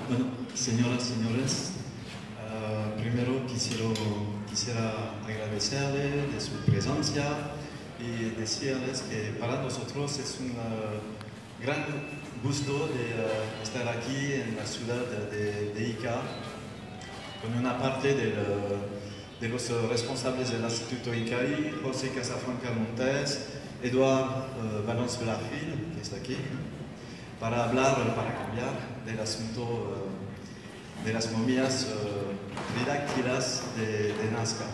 Bueno, señoras y señores, primero quisiera agradecerles de su presencia y decirles que para nosotros es un gran gusto de estar aquí en la ciudad de Ica con una parte de los responsables del Instituto ICAI, José Casafranca Montes, Eduard Valence-Velarfil, que está aquí, para cambiar del asunto de las momias tridáctilas de Nazca.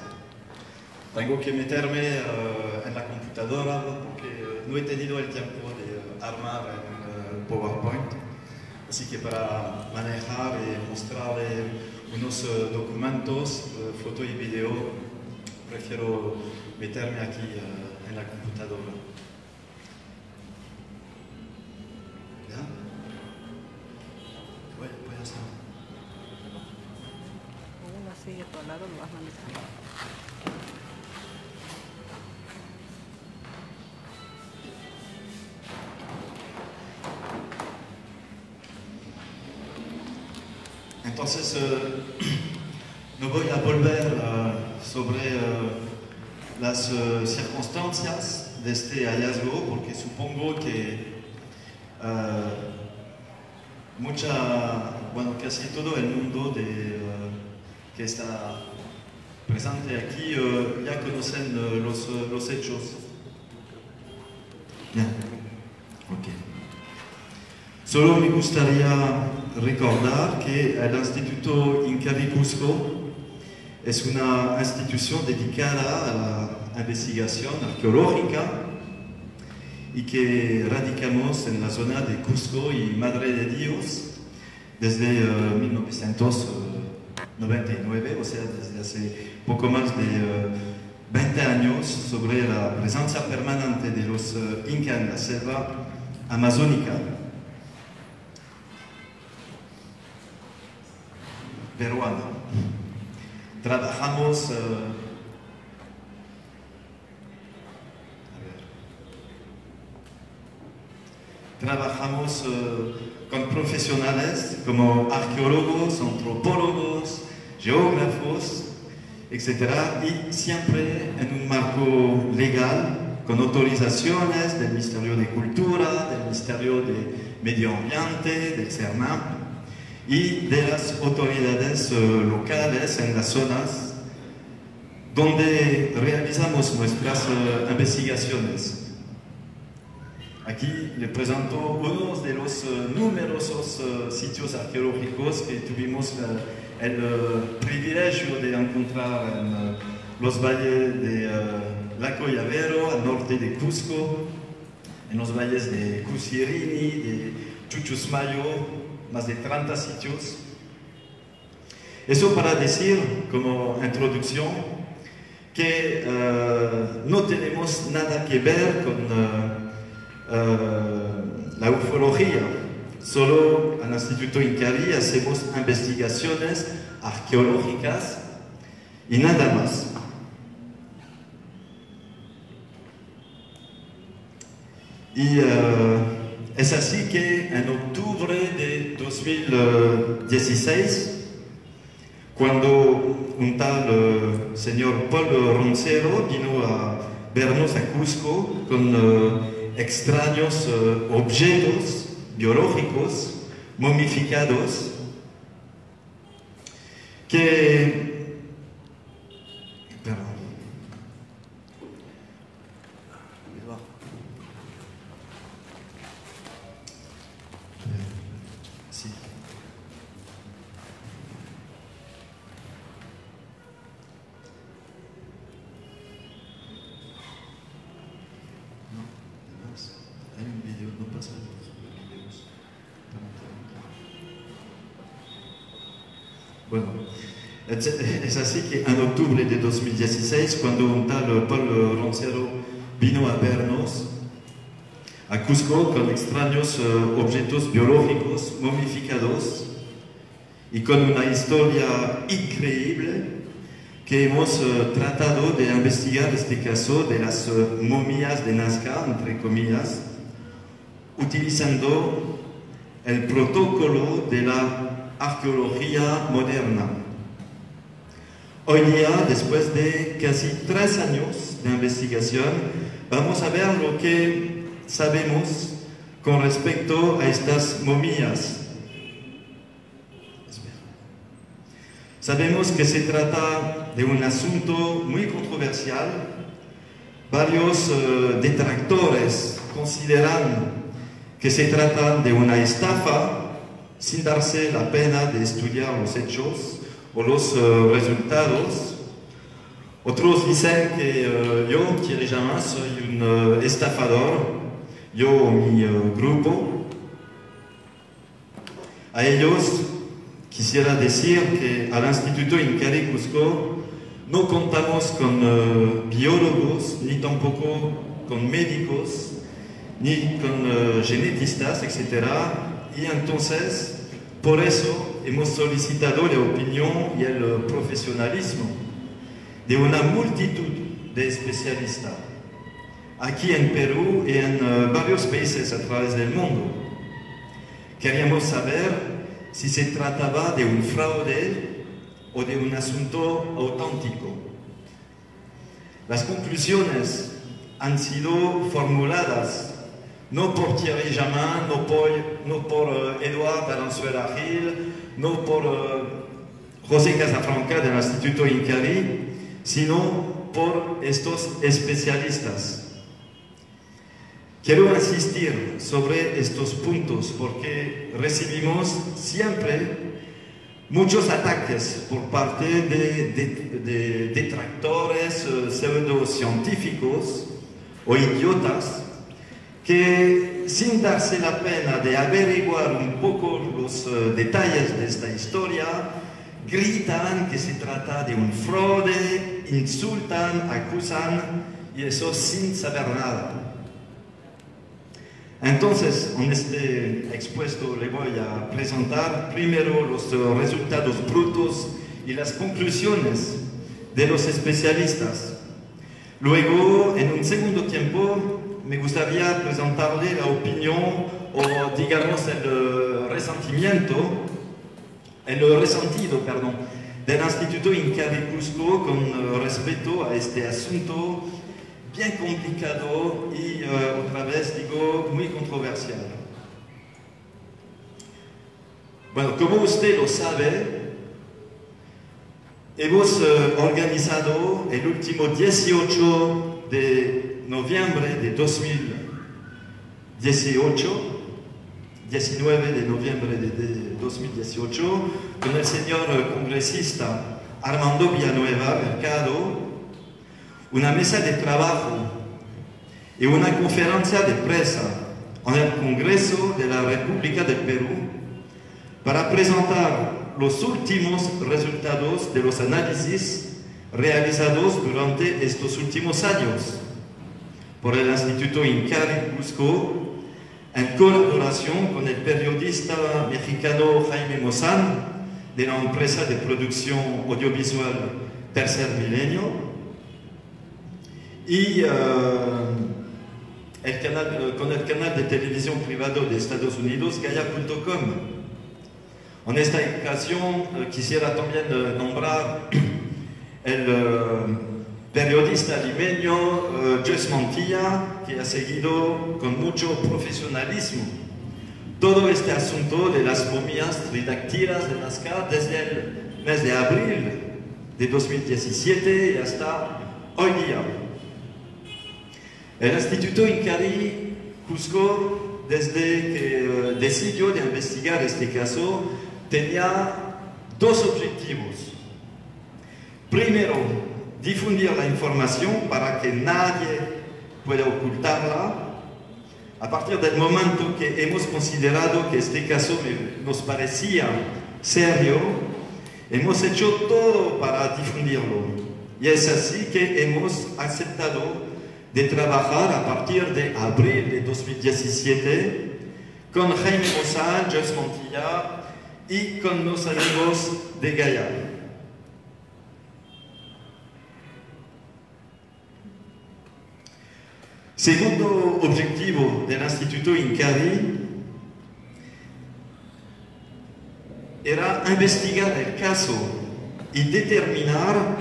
Tengo que meterme en la computadora porque no he tenido el tiempo de armar un PowerPoint, así que para manejar y mostrarle unos documentos, foto y video, prefiero meterme aquí en la computadora. Sí, a tu lado lo vas manejando. Entonces, no voy a volver sobre las circunstancias de este hallazgo, porque supongo que casi todo el mundo que está presente aquí ya conocen los hechos. Bien, ok. Solo me gustaría recordar que el Instituto INCAVI Cusco es una institución dedicada a la investigación arqueológica y que radicamos en la zona de Cusco y Madre de Dios desde 1999, o sea, desde hace poco más de 20 años, sobre la presencia permanente de los incas en la selva amazónica peruana. Trabajamos con profesionales como arqueólogos, antropólogos, geógrafos, etc. Y siempre en un marco legal, con autorizaciones del Ministerio de Cultura, del Ministerio de Medio Ambiente, del CERNAM y de las autoridades locales en las zonas donde realizamos nuestras investigaciones. Aquí le presento uno de los numerosos sitios arqueológicos que tuvimos el privilegio de encontrar en los valles de Lacoyavero, al norte de Cusco, en los valles de Cusirini, de Chuchusmayo, más de 30 sitios. Eso para decir, como introducción, que no tenemos nada que ver con la ufología. Solo en el Instituto Incavi hacemos investigaciones arqueológicas y nada más. Y es así que en octubre de 2016, cuando un tal señor Paul Roncero vino a vernos a Cusco con extraños objetos biológicos momificados que... Perdón. Sí. No, además, hay un video, no pasa los videos. Bueno, es así que en octubre de 2016, cuando un tal Paul Roncero vino a vernos a Cusco con extraños objetos biológicos momificados y con una historia increíble que hemos tratado de investigar este caso de las momias de Nazca, entre comillas, utilizando el protocolo de la arqueología moderna. Hoy día, después de casi 3 años de investigación, vamos a ver lo que sabemos con respecto a estas momias. Sabemos que se trata de un asunto muy controversial. Varios detractores consideran que se trata de una estafa sin darse la pena de estudiar los hechos o los resultados. Otros dicen que yo, Thierry Jamin, soy un estafador, yo o mi grupo. A ellos quisiera decir que al Instituto Incavi Cusco no contamos con biólogos, ni tampoco con médicos, ni con genetistas, etc. Y entonces, por eso hemos solicitado la opinión y el profesionalismo de una multitud de especialistas, aquí en Perú y en varios países a través del mundo. Queríamos saber si se trataba de un fraude o de un asunto auténtico. Las conclusiones han sido formuladas no por Thierry Jamin, no por Eduard Valenzuela Gil, no por José Casafranca del Instituto Incavi, sino por estos especialistas. Quiero insistir sobre estos puntos porque recibimos siempre muchos ataques por parte de detractores pseudocientíficos o idiotas que, sin darse la pena de averiguar un poco los detalles de esta historia, gritan que se trata de un fraude, insultan, acusan, y eso sin saber nada. Entonces, en este expuesto le voy a presentar primero los resultados brutos y las conclusiones de los especialistas. Luego, en un segundo tiempo, me gustaría presentarle la opinión o, digamos, el resentido del Instituto Incavi Cusco con respecto a este asunto bien complicado y, otra vez digo, muy controversial. Bueno, como usted lo sabe, hemos organizado el último 18 de noviembre de 2018, 19 de noviembre de 2018 con el señor congresista Armando Villanueva Mercado, una mesa de trabajo y una conferencia de prensa en el Congreso de la República del Perú para presentar los últimos resultados de los análisis realizados durante estos últimos años por el Instituto INCARI Cusco, en colaboración con el periodista mexicano Jaime Maussan de la empresa de producción audiovisual Tercer Milenio y con el canal de televisión privado de Estados Unidos, Gaia.com. En esta ocasión quisiera también nombrar el periodista limeño Joyce Montilla, que ha seguido con mucho profesionalismo todo este asunto de las momias tridactilas de Nazca desde el mes de abril de 2017 y hasta hoy día. El Instituto INCARI Cusco, desde que decidió de investigar este caso, tenía dos objetivos. Primero, difundir la información para que nadie pueda ocultarla. A partir del momento que hemos considerado que este caso nos parecía serio, hemos hecho todo para difundirlo. Y es así que hemos aceptado de trabajar a partir de abril de 2017 con Jaime Maussan, Joyce Montilla y con los amigos de Gaia. Segundo objetivo del Instituto INCARI era investigar el caso y determinar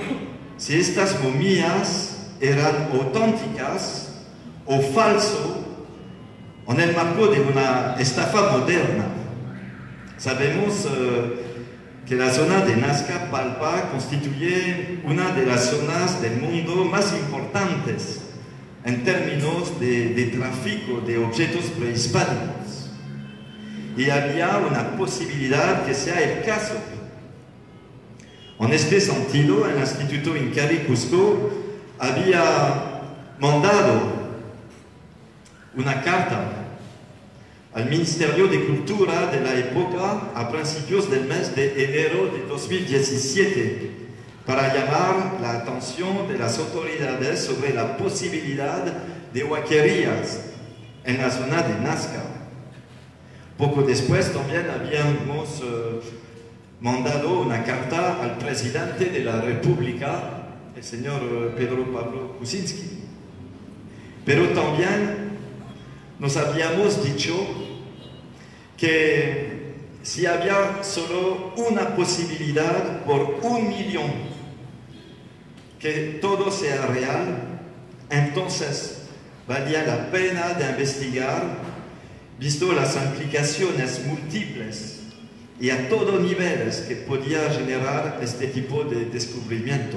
si estas momias eran auténticas o falso en el marco de una estafa moderna. Sabemos que la zona de Nazca Palpa constituye una de las zonas del mundo más importantes en términos de tráfico de objetos prehispánicos. Y había una posibilidad que sea el caso. En este sentido, el Instituto INCARI Cusco había mandado una carta al Ministerio de Cultura de la época a principios del mes de enero de 2017 para llamar la atención de las autoridades sobre la posibilidad de huaquerías en la zona de Nazca. Poco después también habíamos mandado una carta al presidente de la República, el señor Pedro Pablo Kuczynski. Pero también nos habíamos dicho que si había solo una posibilidad por 1 millón que todo sea real, entonces valía la pena de investigar, visto las implicaciones múltiples y a todos niveles que podía generar este tipo de descubrimiento.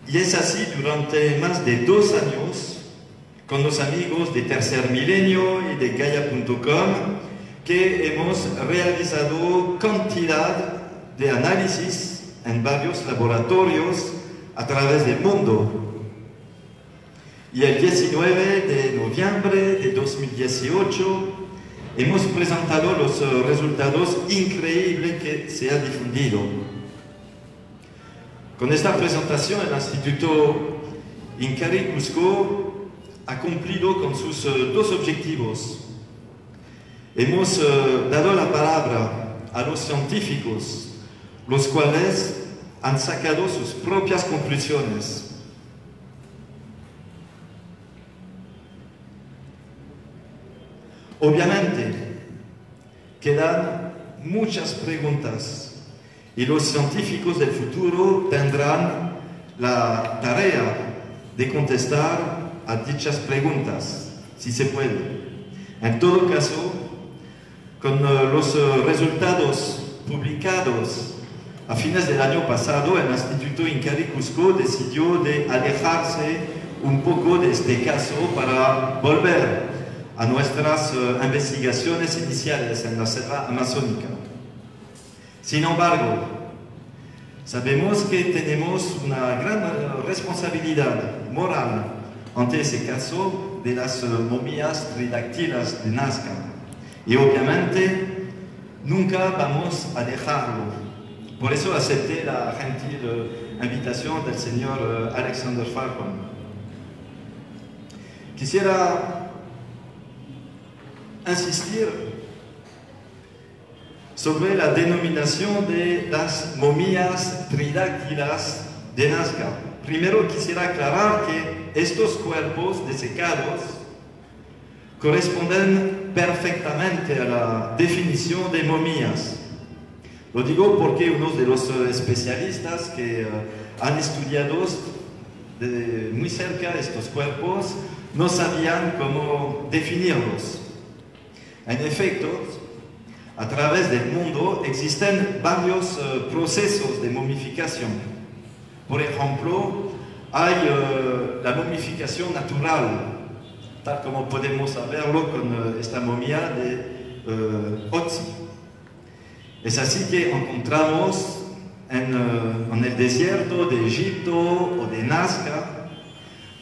Y es así durante más de 2 años, con los amigos de Tercer Milenio y de Gaia.com, que hemos realizado cantidad de análisis en varios laboratorios a través del mundo. Y el 19 de noviembre de 2018 hemos presentado los resultados increíbles que se han difundido. Con esta presentación, el Instituto INCARI Cusco ha cumplido con sus 2 objetivos. Hemos dado la palabra a los científicos, los cuales han sacado sus propias conclusiones. Obviamente, quedan muchas preguntas y los científicos del futuro tendrán la tarea de contestar a dichas preguntas, si se puede. En todo caso, con los resultados publicados a fines del año pasado, el Instituto Incarí Cusco decidió de alejarse un poco de este caso para volver a nuestras investigaciones iniciales en la selva amazónica. Sin embargo, sabemos que tenemos una gran responsabilidad moral ante ese caso de las momias tridáctilas de Nazca. Y obviamente nunca vamos a dejarlo. Por eso acepté la gentil invitación del señor Alexander Falcon. Quisiera insistir sobre la denominación de las momias tridáctilas de Nazca. Primero quisiera aclarar que estos cuerpos desecados corresponden perfectamente a la definición de momias. Lo digo porque uno de los especialistas que han estudiado de muy cerca estos cuerpos no sabían cómo definirlos. En efecto, a través del mundo existen varios procesos de momificación. Por ejemplo, hay la momificación natural, tal como podemos verlo con esta momia de Otzi. Es así que encontramos en el desierto de Egipto o de Nazca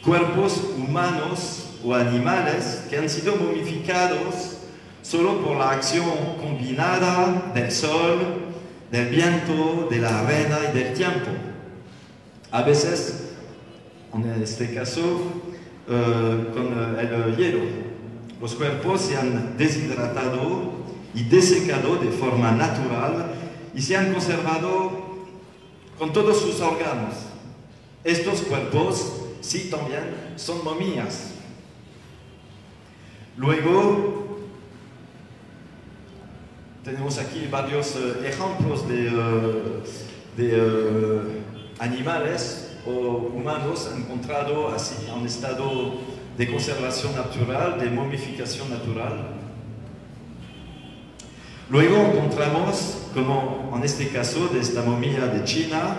cuerpos humanos o animales que han sido momificados solo por la acción combinada del sol, del viento, de la arena y del tiempo. A veces, en este caso, con el hielo. Los cuerpos se han deshidratado y desecado de forma natural y se han conservado con todos sus órganos. Estos cuerpos sí también son momias. Luego tenemos aquí varios ejemplos de animales o humanos encontrados así en estado de conservación natural, de momificación natural. Luego encontramos, como en este caso de esta momia de China,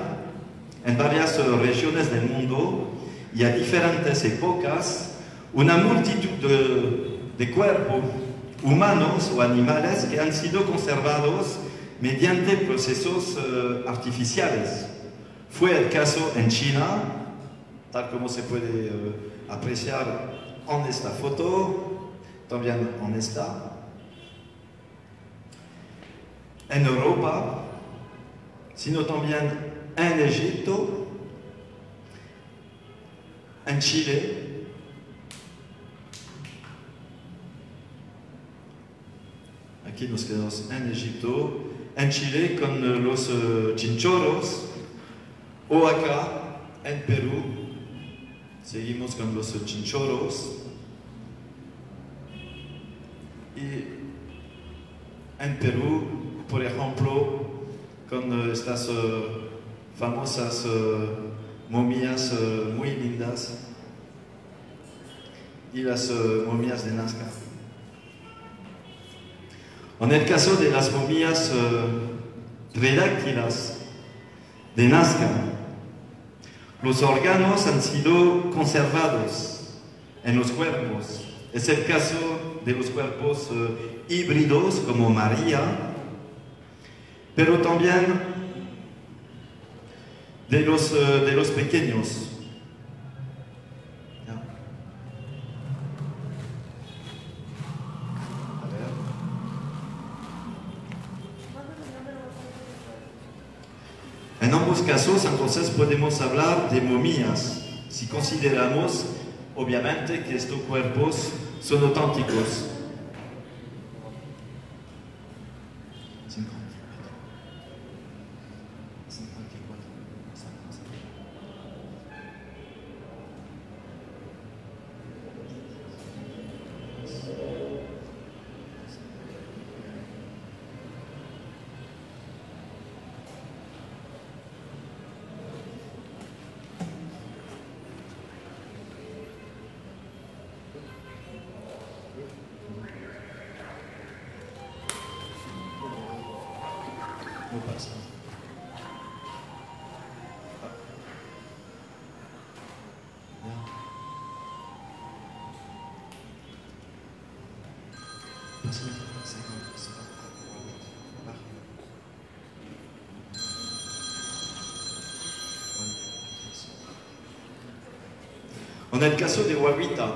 en varias regiones del mundo y a diferentes épocas, una multitud de cuerpos humanos o animales que han sido conservados mediante procesos artificiales. Fue el caso en China, tal como se puede apreciar en esta foto, también en esta. En Europa, sino también en Egipto, en Chile, aquí nos quedamos en Egipto, en Chile con los chinchorros, o acá en Perú, seguimos con los chinchorros, y en Perú, por ejemplo, con estas famosas momias muy lindas y las momias de Nazca. En el caso de las momias tridáctilas de Nazca, los órganos han sido conservados en los cuerpos. Es el caso de los cuerpos híbridos como María, pero también de los pequeños. En ambos casos, entonces, podemos hablar de momias, si consideramos, obviamente, que estos cuerpos son auténticos. No pasa. En el caso de Guaguita,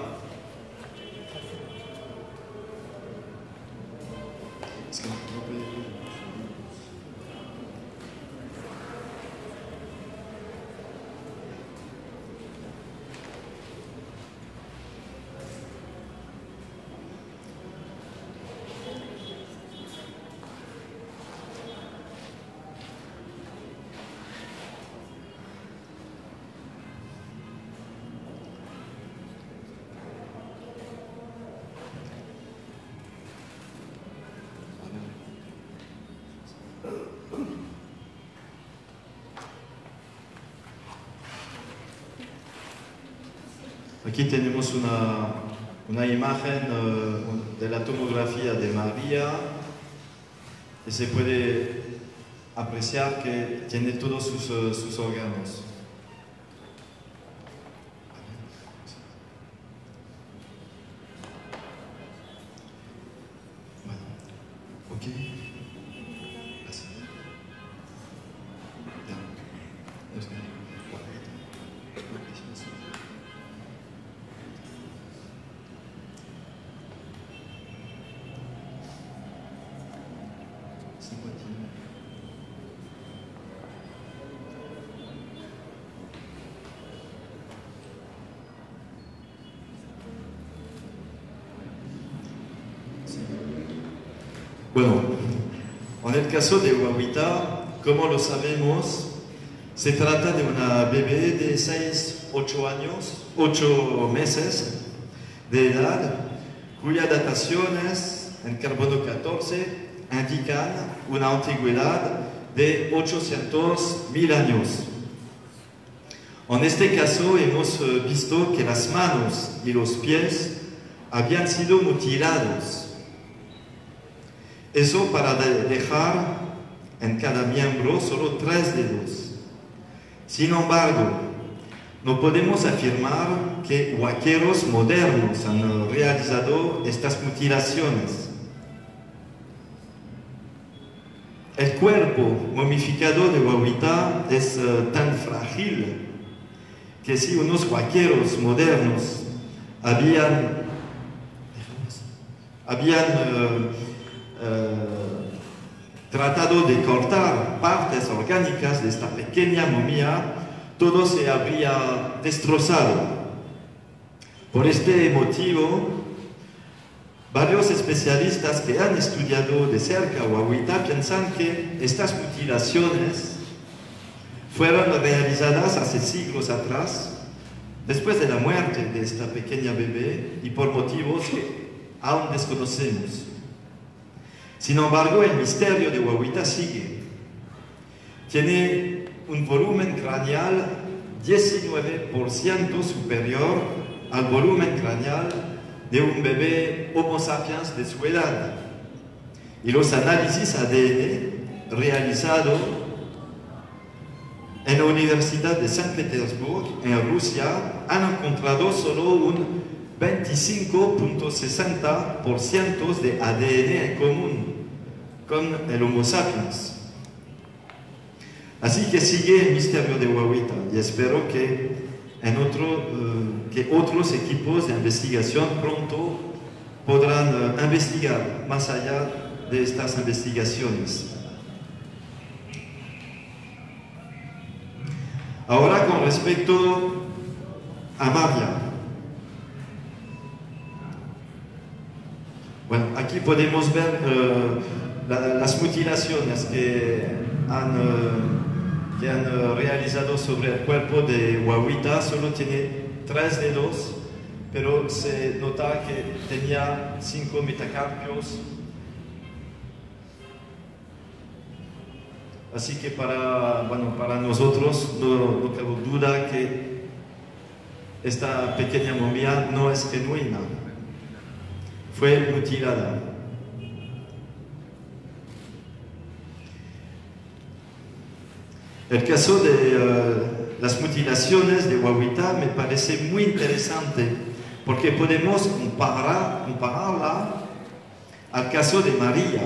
aquí tenemos una imagen de la tomografía de María y se puede apreciar que tiene todos sus órganos. Bueno, ok. Así. Ya. Es que- Bueno, en el caso de Guaguita, como lo sabemos, se trata de una bebé de 8 meses de edad, cuyas dataciones en carbono 14 indican una antigüedad de 800.000 años. En este caso hemos visto que las manos y los pies habían sido mutilados. Eso para dejar en cada miembro solo 3 dedos. Sin embargo, no podemos afirmar que huaqueros modernos han realizado estas mutilaciones. El cuerpo momificado de Guaguita es tan frágil que si unos huaqueros modernos habían tratado de cortar partes orgánicas de esta pequeña momia, todo se habría destrozado. Por este motivo, varios especialistas que han estudiado de cerca Guaguita piensan que estas mutilaciones fueron realizadas hace siglos atrás, después de la muerte de esta pequeña bebé y por motivos que aún desconocemos. Sin embargo, el misterio de Guaguita sigue. Tiene un volumen craneal 19% superior al volumen craneal de un bebé Homo sapiens de su edad. Y los análisis ADN realizados en la Universidad de San Petersburgo, en Rusia, han encontrado solo un 25.60% de ADN en común con el Homo sapiens. Así que sigue el misterio de Guaguita y espero que, que otros equipos de investigación pronto podrán investigar más allá de estas investigaciones. Ahora con respecto a María. Bueno, aquí podemos ver las mutilaciones que han realizado sobre el cuerpo de Guaguita. Solo tiene 3 dedos, pero se nota que tenía 5 metacarpios. Así que para nosotros no cabe duda que esta pequeña momia no es genuina, fue mutilada. El caso de las mutilaciones de Guaguita me parece muy interesante porque podemos compararla al caso de María.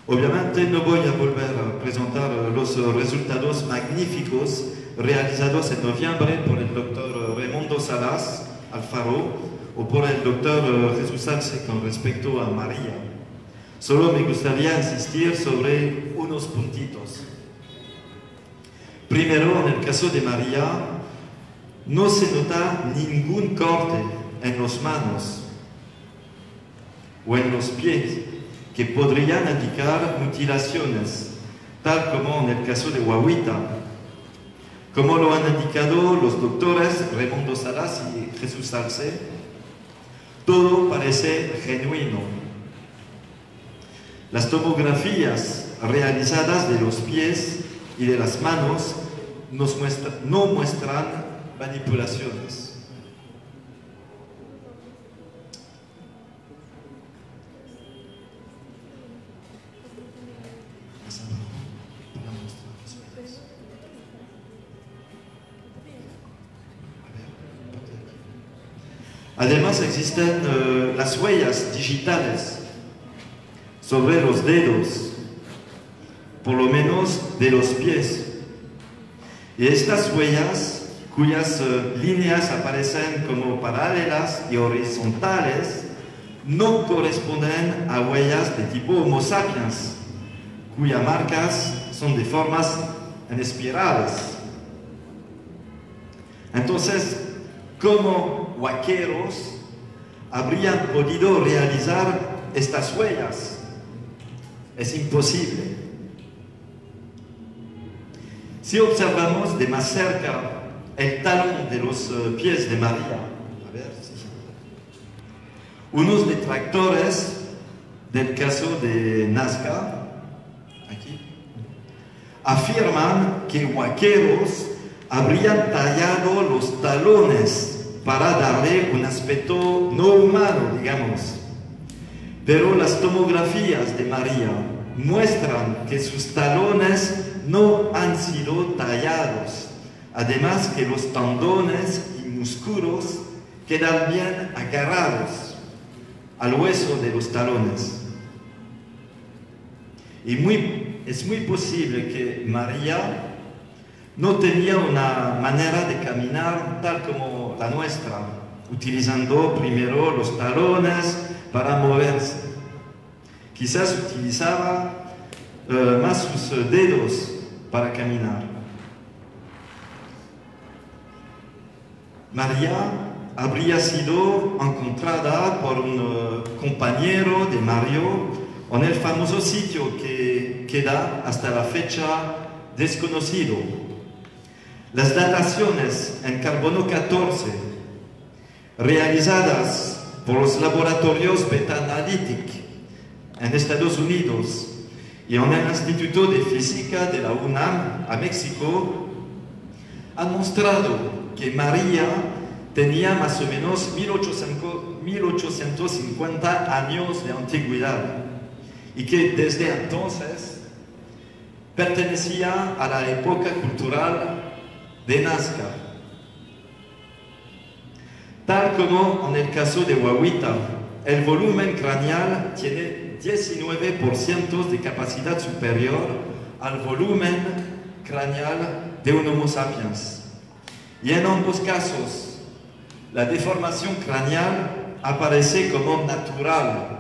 Obviamente no voy a volver a presentar los resultados magníficos realizados en noviembre por el doctor Raimundo Salas Alfaro o por el doctor Jesús Salce con respecto a María. Solo me gustaría insistir sobre unos puntitos. Primero, en el caso de María, no se nota ningún corte en las manos o en los pies que podrían indicar mutilaciones, tal como en el caso de Guaguita. Como lo han indicado los doctores Raimundo Salas y Jesús Salce, todo parece genuino. Las tomografías realizadas de los pies y de las manos no muestran manipulaciones. Además existen las huellas digitales sobre los dedos, por lo menos de los pies. Y estas huellas, cuyas líneas aparecen como paralelas y horizontales, no corresponden a huellas de tipo Homo sapiens, cuyas marcas son de formas en espirales. Entonces, ¿cómo huaqueros habrían podido realizar estas huellas? Es imposible. Si observamos de más cerca el talón de los pies de María, a ver, unos detractores del caso de Nazca, aquí, afirman que huaqueros habrían tallado los talones para darle un aspecto no humano, digamos. Pero las tomografías de María muestran que sus talones no han sido tallados. Además que los tendones y músculos quedan bien agarrados al hueso de los talones. Y es muy posible que María no tenía una manera de caminar tal como la nuestra, utilizando primero los talones para moverse. Quizás utilizaba más sus dedos para caminar. María habría sido encontrada por un compañero de Mario en el famoso sitio que queda hasta la fecha desconocido. Las dataciones en carbono 14 realizadas por los laboratorios Beta Analytic en Estados Unidos y en el Instituto de Física de la UNAM a México han mostrado que María tenía más o menos 1850 años de antigüedad y que desde entonces pertenecía a la época cultural de Nazca. Tal como en el caso de Guaguita, el volumen craneal tiene 19% de capacidad superior al volumen craneal de un Homo sapiens. Y en ambos casos, la deformación craneal aparece como natural.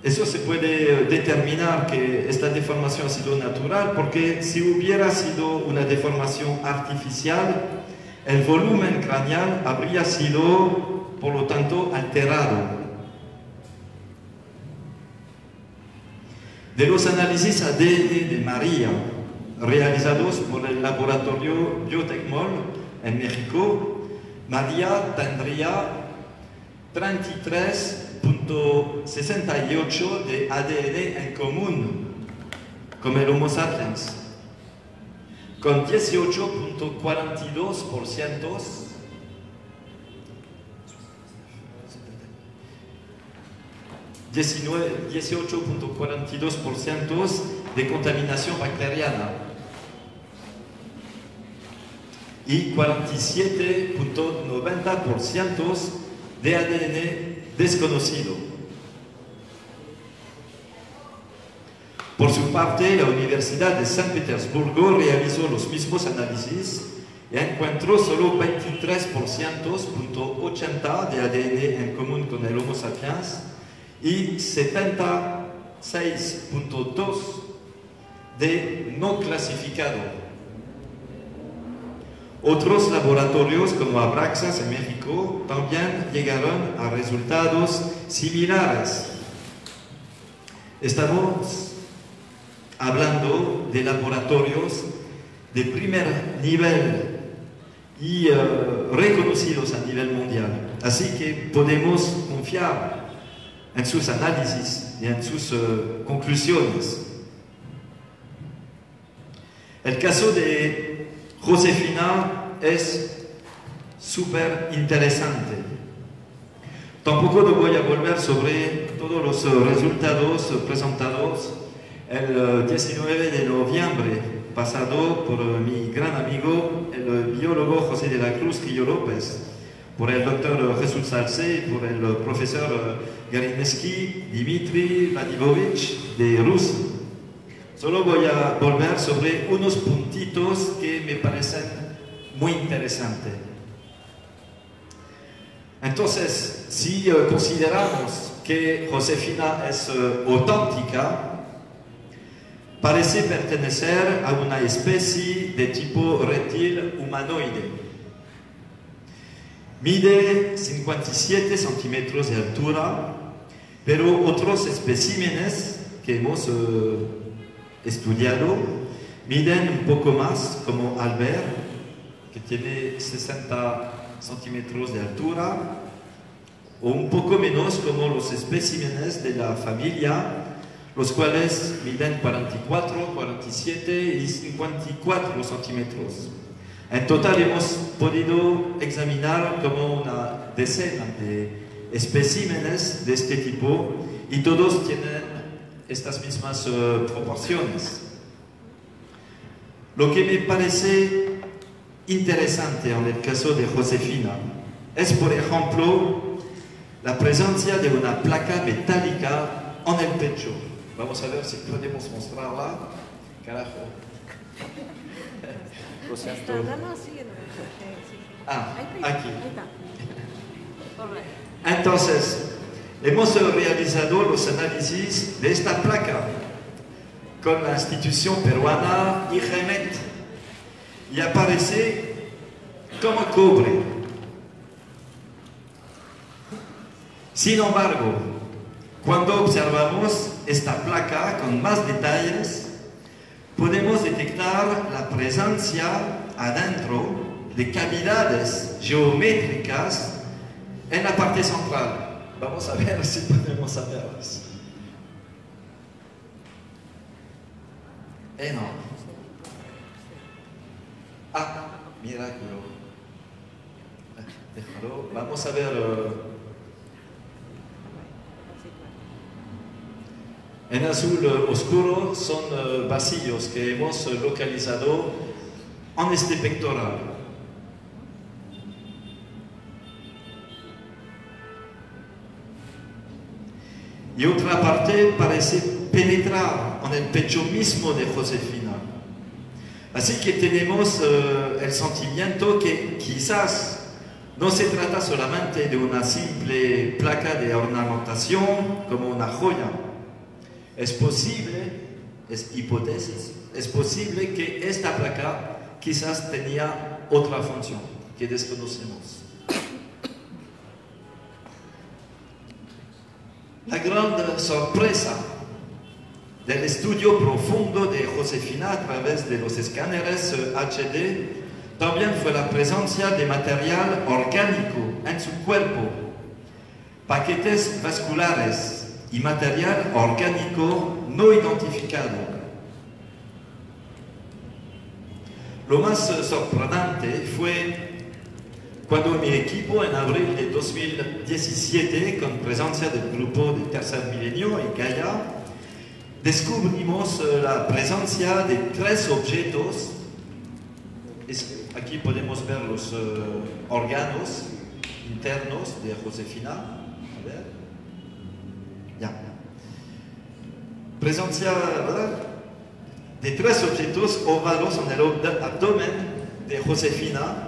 Eso se puede determinar que esta deformación ha sido natural, porque si hubiera sido una deformación artificial, el volumen craneal habría sido, por lo tanto, alterado. De los análisis ADN de María, realizados por el laboratorio Biotecmol en México, María tendría 33.68 de ADN en común con el Homo sapiens, con 18.42% 18.42% de contaminación bacteriana y 47.90% de ADN desconocido. Por su parte, la Universidad de San Petersburgo realizó los mismos análisis y encontró solo 23.80% de ADN en común con el Homo sapiens y 76.2% de no clasificado. Otros laboratorios como Abraxas en México también llegaron a resultados similares. Estamos hablando de laboratorios de primer nivel y reconocidos a nivel mundial. Así que podemos confiar en sus análisis y en sus conclusiones. El caso de Josefina es súper interesante. Tampoco no voy a volver sobre todos los resultados presentados el 19 de noviembre pasado por mi gran amigo, el biólogo José de la Cruz Quillo López, por el doctor Jesús Salce y por el profesor Garineski Dmitry Vladimirovich de Rusia. Solo voy a volver sobre unos puntitos que me parecen muy interesantes. Entonces, si consideramos que Josefina es auténtica, parece pertenecer a una especie de tipo reptil humanoide. Mide 57 centímetros de altura, pero otros especímenes que hemos estudiado miden un poco más, como Albert, que tiene 60 centímetros de altura, o un poco menos como los especímenes de la familia, los cuales miden 44, 47 y 54 centímetros. En total hemos podido examinar como una decena de especímenes de este tipo y todos tienen estas mismas proporciones. Lo que me parece interesante en el caso de Josefina es, por ejemplo, la presencia de una placa metálica en el pecho. Vamos a ver si podemos mostrarla. Carajo. Lo siento. Ah, aquí. Entonces, hemos realizado los análisis de esta placa con la institución peruana IGEMET y aparece como cobre. Sin embargo, cuando observamos esta placa con más detalles, podemos detectar la presencia adentro de cavidades geométricas en la parte central. Vamos a ver si podemos hacerlas. Enorme. Ah, milagro. Déjalo. Vamos a ver. En azul oscuro son vacíos que hemos localizado en este pectoral. Y otra parte parece penetrar en el pecho mismo de Josefina. Así que tenemos el sentimiento que quizás no se trata solamente de una simple placa de ornamentación como una joya. Es posible, es hipótesis, es posible que esta placa quizás tenía otra función que desconocemos. La gran sorpresa del estudio profundo de Josefina a través de los escáneres HD también fue la presencia de material orgánico en su cuerpo, paquetes vasculares y material orgánico no identificado. Lo más sorprendente fue cuando mi equipo en abril de 2017, con presencia del grupo de Tercer Milenio y Gaia, descubrimos la presencia de 3 objetos. Aquí podemos ver los órganos internos de Josefina. A ver. Ya. Presencia, ¿verdad?, de 3 objetos ovalos en el abdomen de Josefina.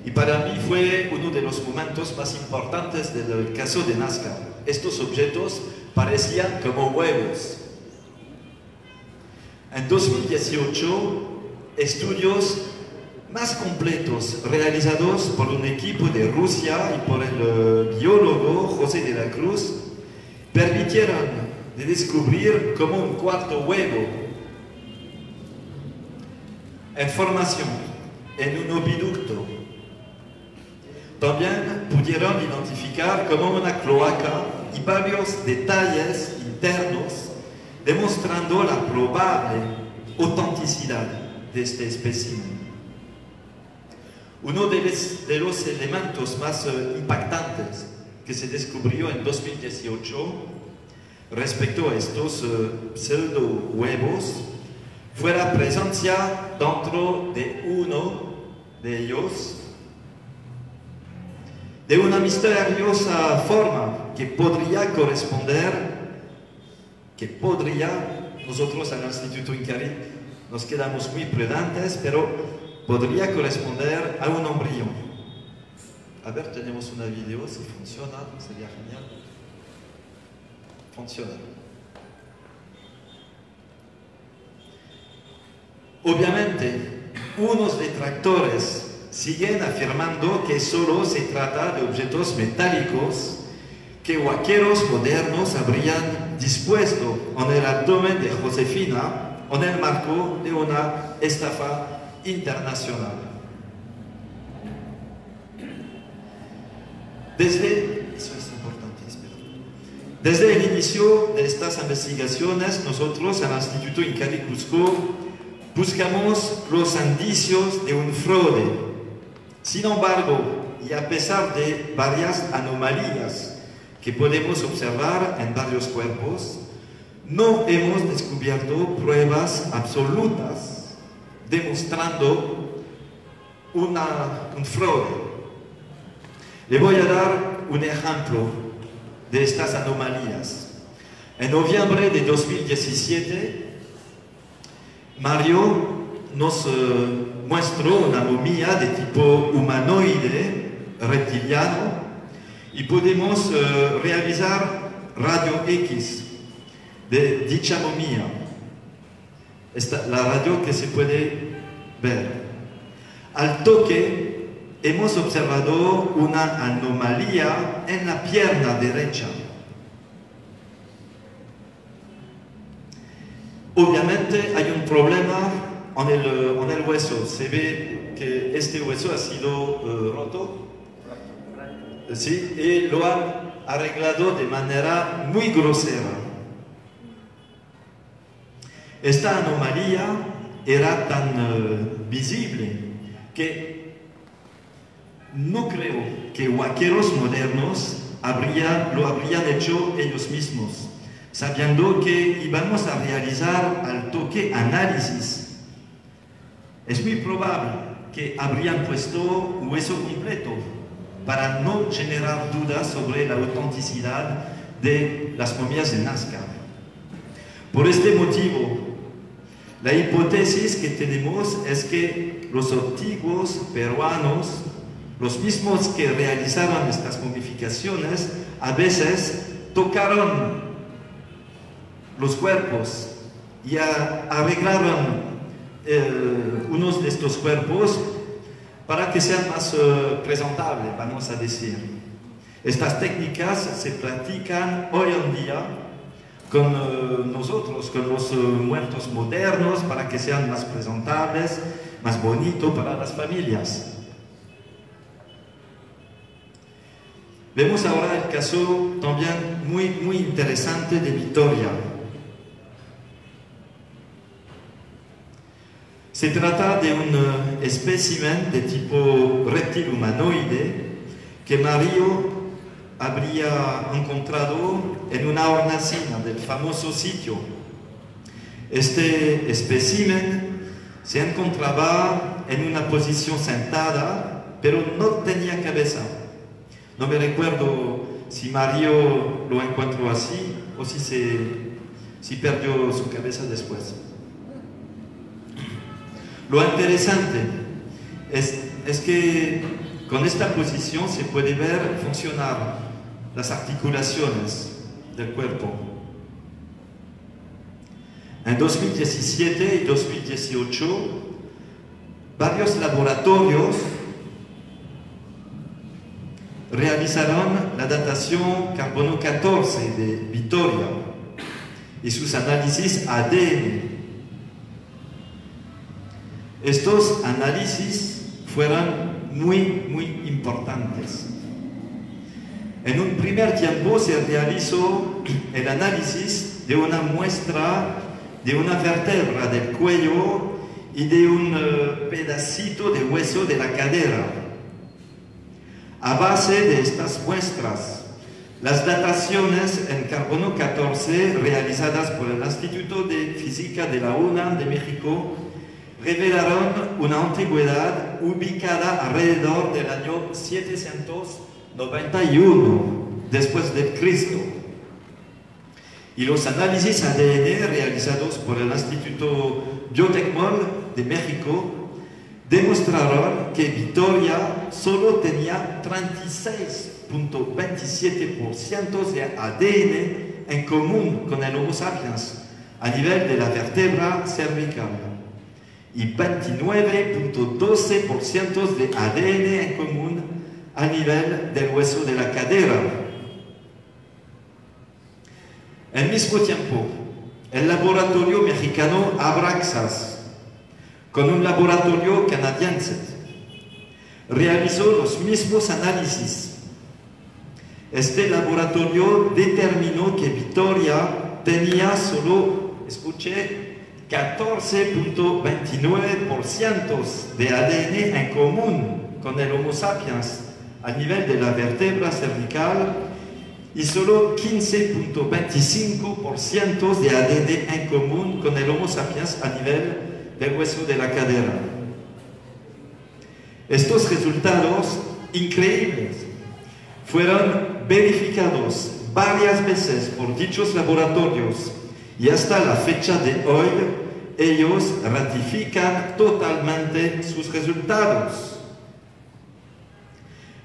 Y para mí fue uno de los momentos más importantes del caso de Nazca. Estos objetos parecían como huevos. En 2018, estudios más completos realizados por un equipo de Rusia y por el biólogo José de la Cruz permitieron de descubrir como un cuarto huevo en formación en un oviducto. También pudieron identificar como una cloaca y varios detalles internos demostrando la probable autenticidad de este espécimen. Uno de los elementos más impactantes que se descubrió en 2018 respecto a estos pseudo huevos fue la presencia dentro de uno de ellos de una misteriosa forma que podría corresponder, nosotros en el Instituto Incarí nos quedamos muy prudentes, pero podría corresponder a un embrión. A ver, tenemos una video, si funciona, sería genial. Funciona. Obviamente, unos detractores siguen afirmando que solo se trata de objetos metálicos que vaqueros modernos habrían dispuesto en el abdomen de Josefina en el marco de una estafa internacional. Desde el inicio de estas investigaciones, nosotros en el Instituto Incarí Cusco buscamos los indicios de un fraude. Sin embargo, y a pesar de varias anomalías que podemos observar en varios cuerpos, no hemos descubierto pruebas absolutas demostrando un fraude. Le voy a dar un ejemplo de estas anomalías. En noviembre de 2017, Mario nos mostró una momia de tipo humanoide, reptiliano, y pudimos realizar radio X de dicha momia. La radio que se puede ver. Al toque, hemos observado una anomalía en la pierna derecha. Obviamente hay un problema en el hueso. Se ve que este hueso ha sido roto, ¿sí? Y lo han arreglado de manera muy grosera. Esta anomalía era tan visible que no creo que vaqueros modernos lo habrían hecho ellos mismos, sabiendo que íbamos a realizar al toque análisis. Es muy probable que habrían puesto hueso completo para no generar dudas sobre la autenticidad de las momias de Nazca. Por este motivo, la hipótesis que tenemos es que los antiguos peruanos, los mismos que realizaron estas momificaciones, a veces tocaron los cuerpos y arreglaron unos de estos cuerpos para que sean más presentables, vamos a decir. Estas técnicas se practican hoy en día con nosotros, con los muertos modernos, para que sean más presentables, más bonitos para las familias. Vemos ahora el caso también muy interesante de Victoria. Se trata de un espécimen de tipo reptil humanoide que Mario habría encontrado en una hornacina del famoso sitio. Este espécimen se encontraba en una posición sentada, pero no tenía cabeza. No me recuerdo si Mario lo encontró así o si perdió su cabeza después. Lo interesante es que con esta posición se puede ver funcionar las articulaciones del cuerpo. En 2017 y 2018, varios laboratorios realizaron la datación carbono 14 de Vitoria y sus análisis ADN. Estos análisis fueron muy importantes. En un primer tiempo se realizó el análisis de una muestra de una vértebra del cuello y de un pedacito de hueso de la cadera. A base de estas muestras, las dataciones en carbono 14 realizadas por el Instituto de Física de la UNAM de México revelaron una antigüedad ubicada alrededor del año 791 después de Cristo. Y los análisis ADN realizados por el Instituto Biotecmol de México demostraron que Vitoria solo tenía 36.27% de ADN en común con el Homo sapiens a nivel de la vértebra cervical y 29.12% de ADN en común a nivel del hueso de la cadera. Al mismo tiempo, el laboratorio mexicano Abraxas, con un laboratorio canadiense, realizó los mismos análisis. Este laboratorio determinó que Vitoria tenía solo, escuché, 14.29% de ADN en común con el Homo sapiens a nivel de la vértebra cervical y solo 15.25% de ADN en común con el Homo sapiens a nivel del hueso de la cadera. Estos resultados increíbles fueron verificados varias veces por dichos laboratorios y hasta la fecha de hoy ellos ratifican totalmente sus resultados.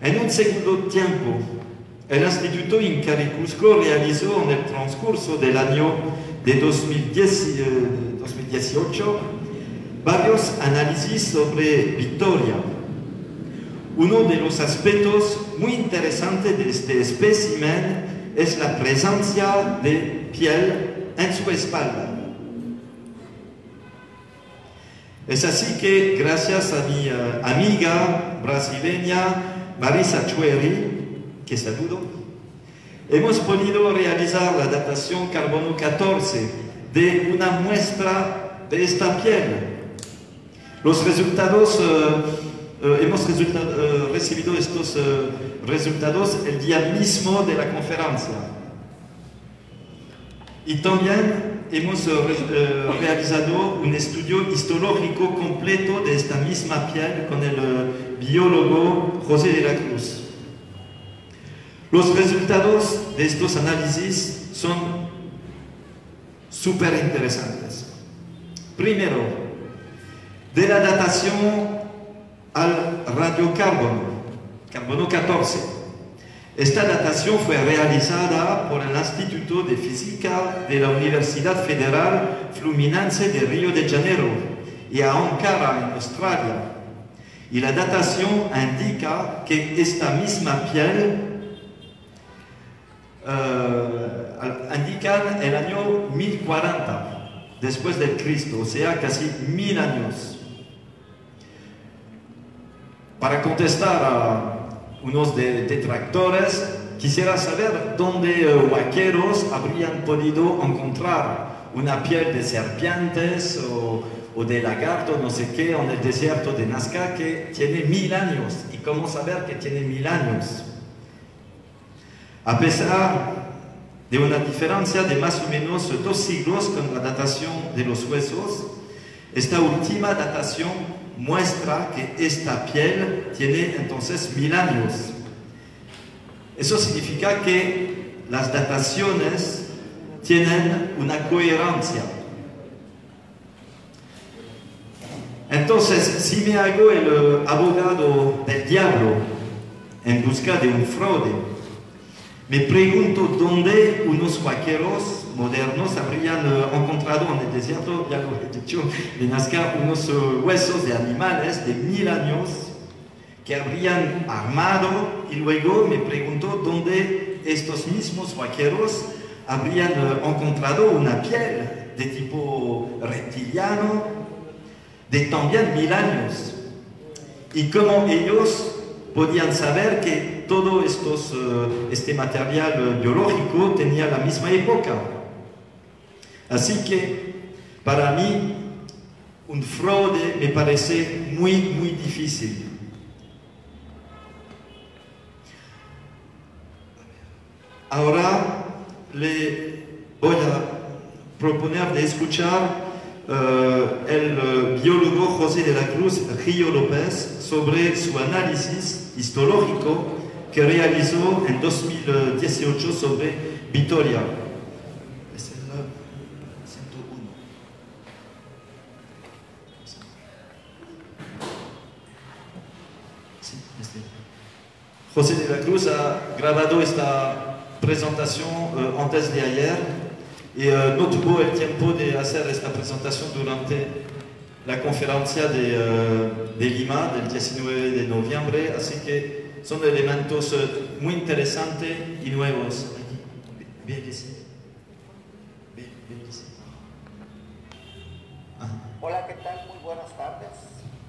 En un segundo tiempo, el Instituto Incaricusco realizó en el transcurso del año de 2018 varios análisis sobre Vitoria. Uno de los aspectos muy interesantes de este espécimen es la presencia de piel en su espalda. Es así que, gracias a mi amiga brasileña Marisa Chueri, que saludo, hemos podido realizar la datación carbono 14 de una muestra de esta piel. Los resultados, hemos recibido estos resultados el día mismo de la conferencia. Y también hemos realizado un estudio histológico completo de esta misma piel con el biólogo José de la Cruz. Los resultados de estos análisis son súper interesantes. Primero, de la datación al radiocarbono, carbono 14. Esta datación fue realizada por el Instituto de Física de la Universidad Federal Fluminense de Río de Janeiro y a Ankara, en Australia. Y la datación indica que esta misma piel indican el año 1040 después de Cristo, o sea, casi 1000 años. Para contestar a unos detractores, quisiera saber dónde vaqueros habrían podido encontrar una piel de serpientes o de lagarto, no sé qué, en el desierto de Nazca que tiene 1000 años. ¿Y cómo saber que tiene 1000 años? A pesar de una diferencia de más o menos 2 siglos con la datación de los huesos, esta última datación muestra que esta piel tiene entonces 1000 años. Eso significa que las dataciones tienen una coherencia. Entonces, si me hago el abogado del diablo en busca de un fraude, me pregunto dónde unos vaqueros modernos habrían encontrado en el desierto, ya lo he dicho, de Nazca, unos huesos de animales de 1000 años que habrían armado, y luego me pregunto dónde estos mismos vaqueros habrían encontrado una piel de tipo reptiliano de también 1000 años, y cómo ellos podían saber que todo este material biológico tenía la misma época. Así que para mí un fraude me parece muy difícil. Ahora le voy a proponer de escuchar el biólogo José de la Cruz Río López sobre su análisis histológico que realizó en 2018 sobre Vitoria. Es el 101. Sí, José de la Cruz ha grabado esta presentación antes de ayer y no tuvo el tiempo de hacer esta presentación durante la conferencia de Lima del 19 de noviembre, así que son elementos muy interesantes y nuevos. Bien, Hola, ¿qué tal? Muy buenas tardes.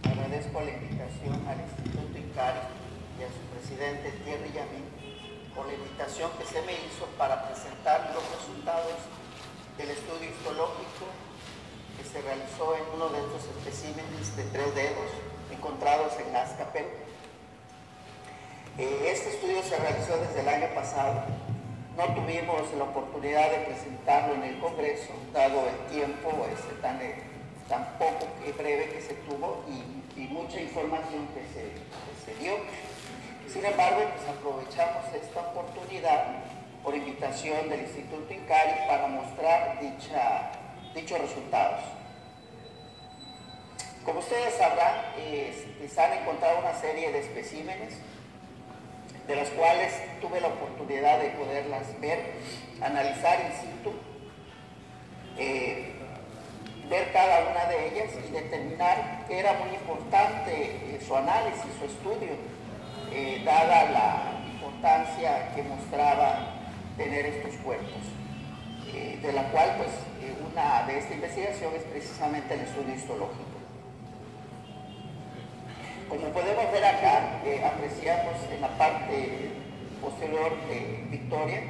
Agradezco la invitación al Instituto INCARI y a su presidente Thierry Yamín por la invitación que se me hizo para presentar los resultados del estudio histológico que se realizó en uno de estos especímenes de 3 dedos encontrados en Nazca, Perú. Este estudio se realizó desde el año pasado. No tuvimos la oportunidad de presentarlo en el Congreso, dado el tiempo tan poco breve que se tuvo y mucha información que se dio. Sin embargo, pues aprovechamos esta oportunidad por invitación del Instituto INCARI para mostrar dichos resultados. Como ustedes sabrán, se han encontrado una serie de especímenes de las cuales tuve la oportunidad de poderlas ver, analizar in situ, ver cada una de ellas y determinar que era muy importante su análisis, su estudio, dada la importancia que mostraba tener estos cuerpos, de la cual pues una de esta investigación es precisamente el estudio histológico. Como podemos ver acá, apreciamos en la parte posterior de Victoria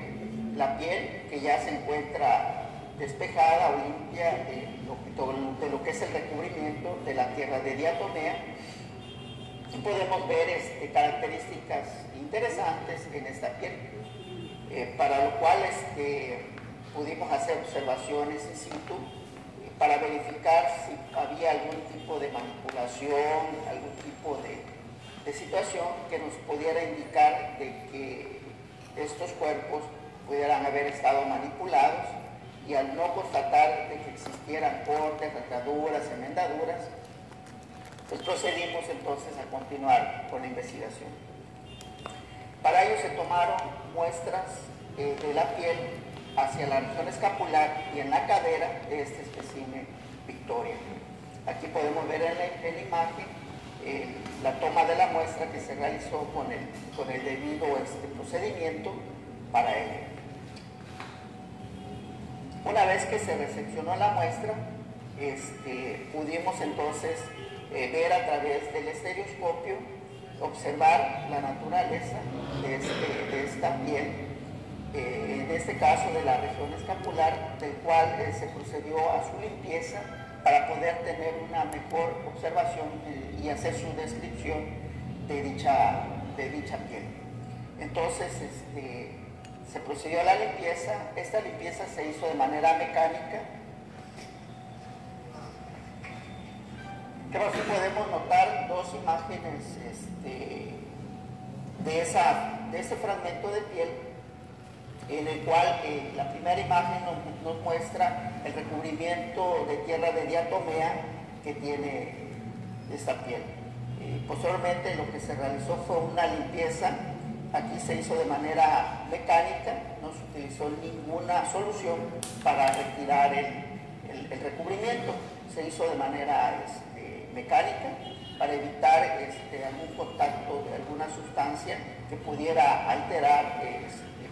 la piel que ya se encuentra despejada o limpia de lo que es el recubrimiento de la tierra de diatomea, y podemos ver características interesantes en esta piel, para lo cual pudimos hacer observaciones in situ para verificar si había algún tipo de manipulación, algún tipo de situación que nos pudiera indicar de que estos cuerpos pudieran haber estado manipulados, y al no constatar de que existieran cortes, rasgaduras, enmendaduras, pues procedimos entonces a continuar con la investigación. Para ello se tomaron muestras de la piel hacia la región escapular y en la cadera de este espécimen Victoria. Aquí podemos ver en la imagen la toma de la muestra que se realizó con el debido procedimiento para ello. Una vez que se recepcionó la muestra, pudimos entonces ver a través del estereoscopio observar la naturaleza de esta piel, en este caso de la región escapular, del cual se procedió a su limpieza para poder tener una mejor observación y hacer su descripción de dicha piel. Entonces se procedió a la limpieza. Esta limpieza se hizo de manera mecánica. Creo que podemos notar dos imágenes de ese fragmento de piel, en el cual la primera imagen nos muestra el recubrimiento de tierra de diatomea que tiene esta piel. Posteriormente lo que se realizó fue una limpieza. Aquí se hizo de manera mecánica, no se utilizó ninguna solución para retirar el recubrimiento. Se hizo de manera mecánica para evitar algún contacto de alguna sustancia que pudiera alterar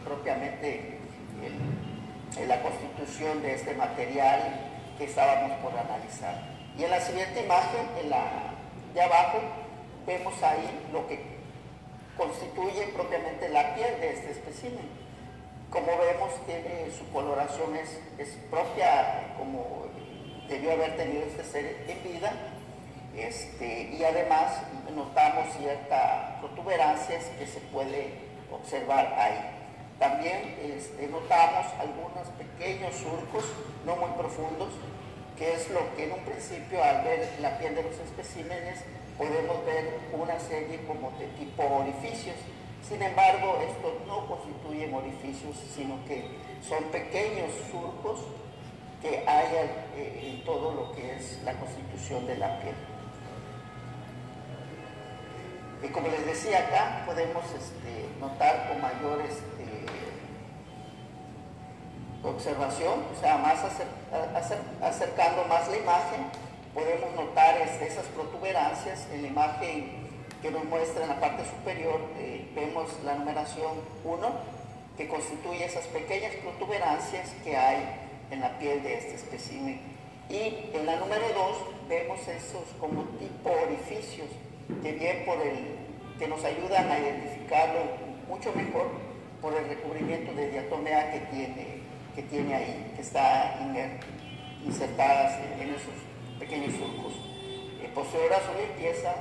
propiamente la constitución de este material que estábamos por analizar. Y en la siguiente imagen, de abajo, vemos ahí lo que constituye propiamente la piel de este espécimen. Como vemos, tiene su coloración es propia, como debió haber tenido este ser en vida, y además notamos ciertas protuberancias que se puede observar ahí. También notamos algunos pequeños surcos, no muy profundos, que es lo que en un principio, al ver la piel de los especímenes, podemos ver una serie como de tipo orificios. Sin embargo, estos no constituyen orificios, sino que son pequeños surcos que hay en todo lo que es la constitución de la piel. Y como les decía, acá podemos notar con mayor observación, o sea, más acercando más la imagen, podemos notar esas protuberancias. En la imagen que nos muestra en la parte superior, vemos la numeración 1, que constituye esas pequeñas protuberancias que hay en la piel de este espécimen. Y en la número 2 vemos esos como tipo orificios, que bien que nos ayudan a identificarlo mucho mejor por el recubrimiento de diatomea que tiene ahí, que está insertadas en esos pequeños surcos. Posterior a su limpieza,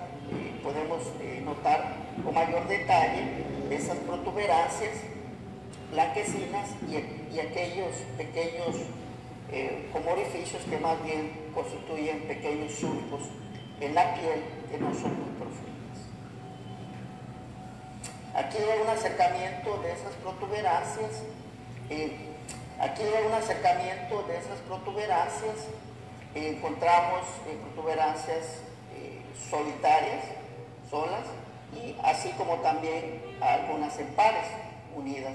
podemos notar con mayor detalle esas protuberancias blanquecinas y aquellos pequeños como orificios que más bien constituyen pequeños surcos en la piel que no son muy profundas. Aquí hay un acercamiento de esas protuberancias. Encontramos protuberancias solitarias, solas, y así como también algunas en pares unidas.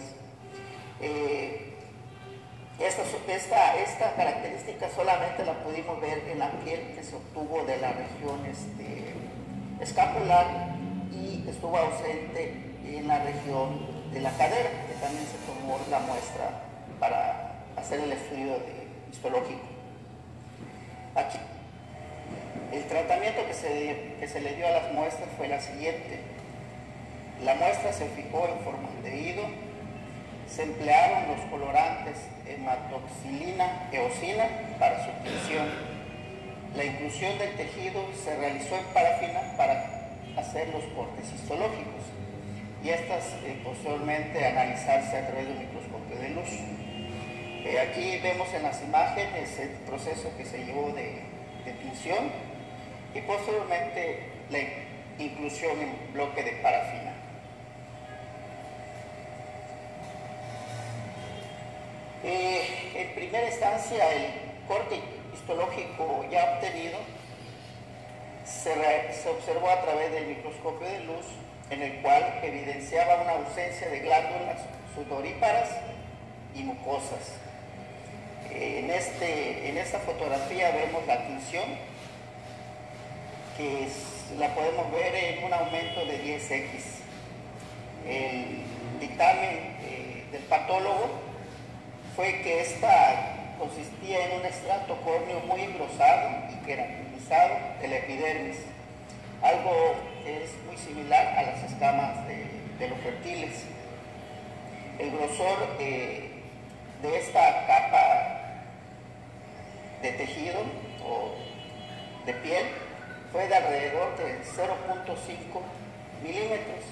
Esta característica solamente la pudimos ver en la piel que se obtuvo de la región escapular, y estuvo ausente en la región de la cadera, que también se tomó la muestra para hacer el estudio histológico. Aquí, el tratamiento que se le dio a las muestras fue la siguiente. La muestra se fijó en formaldehído, se emplearon los colorantes hematoxilina, eosina para su obtención. La inclusión del tejido se realizó en parafina para hacer los cortes histológicos, y estas posteriormente analizarse a través de un microscopio de luz. Aquí vemos en las imágenes el proceso que se llevó de tinción y posteriormente la inclusión en bloque de parafina. En primera instancia, el corte histológico ya obtenido se observó a través del microscopio de luz, en el cual evidenciaba una ausencia de glándulas sudoríparas y mucosas. En esta fotografía vemos la tinción, que la podemos ver en un aumento de 10x. El dictamen del patólogo fue que esta consistía en un estrato córneo muy engrosado y queratinizado de la epidermis, algo es muy similar a las escamas de los reptiles. El grosor de esta capa de tejido o de piel fue de alrededor de 0.5 milímetros.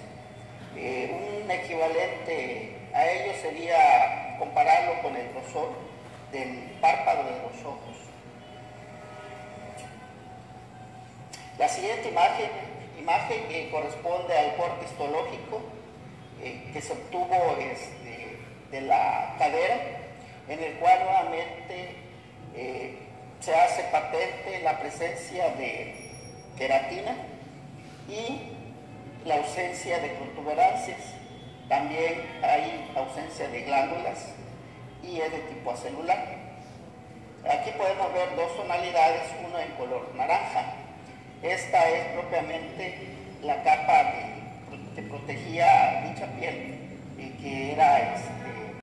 Un equivalente a ello sería compararlo con el grosor del párpado de los ojos. La siguiente imagen corresponde al corte histológico que se obtuvo de la cadera, en el cual nuevamente se hace patente la presencia de queratina y la ausencia de protuberancias. También hay ausencia de glándulas y es de tipo acelular. Aquí podemos ver dos tonalidades, una en color naranja. Esta es propiamente la capa que protegía dicha piel y que era